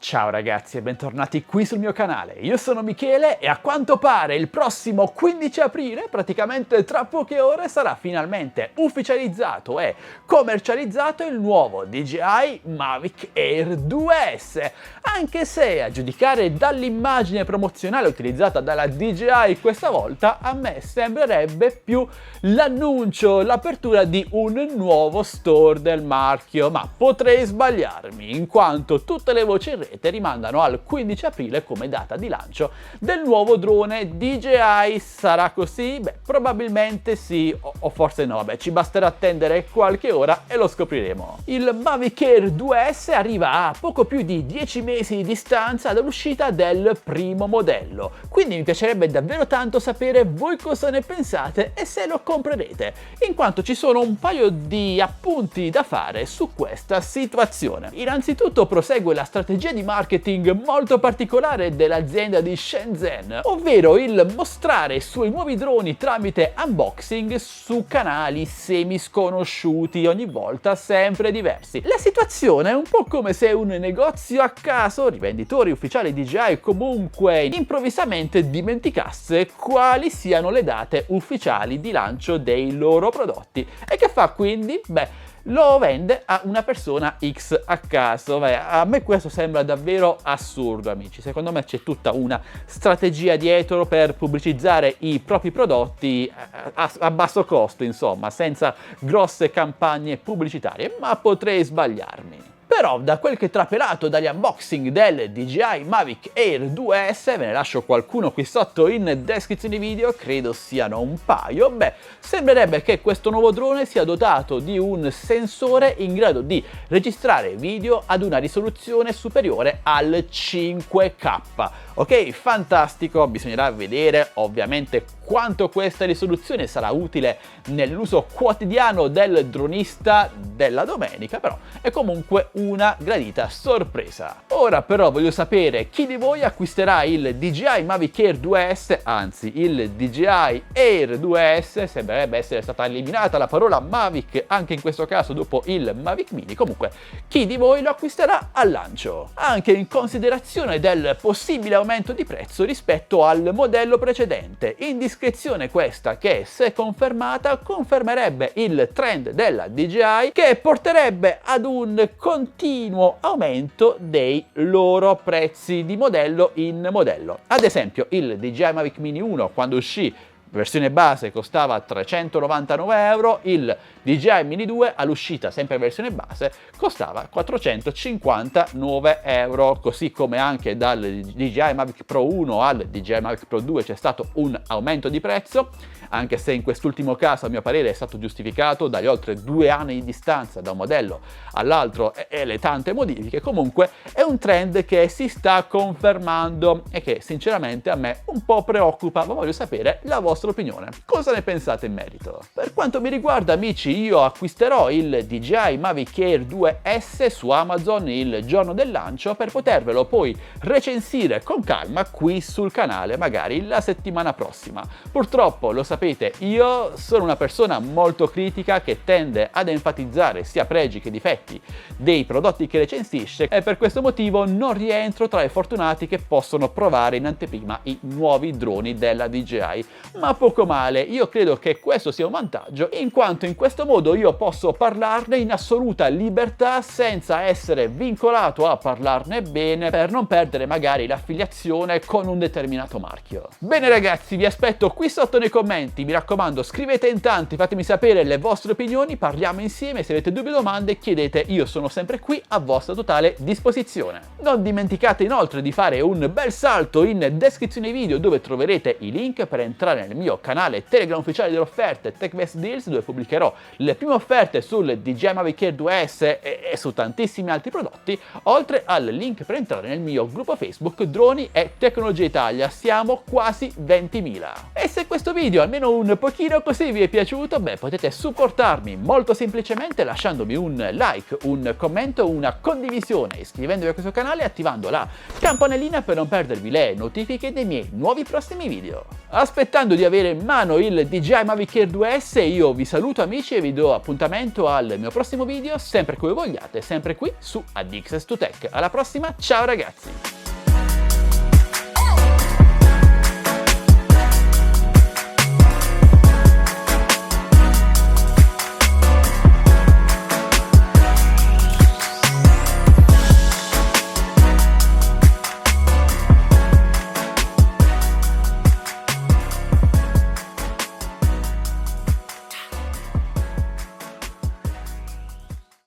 Ciao ragazzi e bentornati qui sul mio canale, io sono Michele e a quanto pare il prossimo 15 aprile, praticamente tra poche ore, sarà finalmente ufficializzato e commercializzato il nuovo DJI Mavic Air 2S, anche se a giudicare dall'immagine promozionale utilizzata dalla DJI questa volta, a me sembrerebbe più l'annuncio, l'apertura di un nuovo store del marchio, ma potrei sbagliarmi, in quanto tutte le voci in rete rimandano al 15 aprile come data di lancio del nuovo drone DJI. Sarà così? Beh, probabilmente sì, o forse no, vabbè, ci basterà attendere qualche ora e lo scopriremo. Il Mavic Air 2S arriva a poco più di 10 mesi di distanza dall'uscita del primo modello, quindi mi piacerebbe davvero tanto sapere voi cosa ne pensate e se lo comprerete, in quanto ci sono un paio di appunti da fare su questa situazione. Innanzitutto prosegue la strategia di marketing molto particolare dell'azienda di Shenzhen, ovvero il mostrare i suoi nuovi droni tramite unboxing su canali semi sconosciuti, ogni volta sempre diversi. La situazione è un po' come se un negozio a caso, rivenditori ufficiali DJI comunque, improvvisamente dimenticasse quali siano le date ufficiali di lancio dei loro prodotti. E che fa quindi? Beh, lo vende a una persona X a caso. Beh, a me questo sembra davvero assurdo, amici. Secondo me c'è tutta una strategia dietro per pubblicizzare i propri prodotti a basso costo, insomma, senza grosse campagne pubblicitarie, ma potrei sbagliarmi. Però da quel che trapelato dagli unboxing del DJI Mavic Air 2S, ve ne lascio qualcuno qui sotto in descrizione video, credo siano un paio, beh, sembrerebbe che questo nuovo drone sia dotato di un sensore in grado di registrare video ad una risoluzione superiore al 5K. Ok, fantastico, bisognerà vedere ovviamente quanto questa risoluzione sarà utile nell'uso quotidiano del dronista della domenica, però è comunque una gradita sorpresa. Ora però voglio sapere chi di voi acquisterà il DJI Mavic Air 2S, anzi il DJI Air 2S, sembrerebbe essere stata eliminata la parola Mavic anche in questo caso dopo il Mavic Mini. Comunque chi di voi lo acquisterà al lancio, anche in considerazione del possibile aumento di prezzo rispetto al modello precedente. Indiscrezione questa che, se confermata, confermerebbe il trend della DJI che porterebbe ad un continuo aumento dei loro prezzi di modello in modello. Ad esempio il DJI Mavic Mini 1 quando uscì versione base costava 399 euro, il DJI Mini 2 all'uscita, sempre versione base, costava 459 euro, così come anche dal DJI Mavic Pro 1 al DJI Mavic Pro 2 c'è stato un aumento di prezzo, anche se in quest'ultimo caso a mio parere è stato giustificato dagli oltre 2 anni di distanza da un modello all'altro e le tante modifiche. Comunque è un trend che si sta confermando e che sinceramente a me un po' preoccupa, ma voglio sapere la vostra opinione. Cosa ne pensate in merito? Per quanto mi riguarda, amici, io acquisterò il DJI Mavic Air 2S su Amazon il giorno del lancio per potervelo poi recensire con calma qui sul canale, magari la settimana prossima. Purtroppo, lo sapete, io sono una persona molto critica che tende ad enfatizzare sia pregi che difetti dei prodotti che recensisce e per questo motivo non rientro tra i fortunati che possono provare in anteprima i nuovi droni della DJI, ma poco male. Io credo che questo sia un vantaggio, in quanto in questo modo io posso parlarne in assoluta libertà senza essere vincolato a parlarne bene per non perdere magari l'affiliazione con un determinato marchio. Bene ragazzi, vi aspetto qui sotto nei commenti, mi raccomando scrivete in tanti, fatemi sapere le vostre opinioni, parliamo insieme, se avete dubbi o domande chiedete, io sono sempre qui a vostra totale disposizione. Non dimenticate inoltre di fare un bel salto in descrizione video dove troverete i link per entrare nel mio canale Telegram ufficiale delle offerte TechBest Deals, dove pubblicherò le prime offerte sul DJI Mavic Air 2S e su tantissimi altri prodotti, oltre al link per entrare nel mio gruppo Facebook Droni e Tecnologia Italia. Siamo quasi 20.000. E se questo video almeno almeno un pochino così vi è piaciuto, beh, potete supportarmi molto semplicemente lasciandomi un like, un commento, una condivisione, iscrivendovi a questo canale e attivando la campanellina per non perdervi le notifiche dei miei nuovi prossimi video. Aspettando di avere in mano il DJI Mavic Air 2S, io vi saluto amici e vi do appuntamento al mio prossimo video, sempre come vogliate, sempre qui su Addicts to Tech. Alla prossima, ciao ragazzi!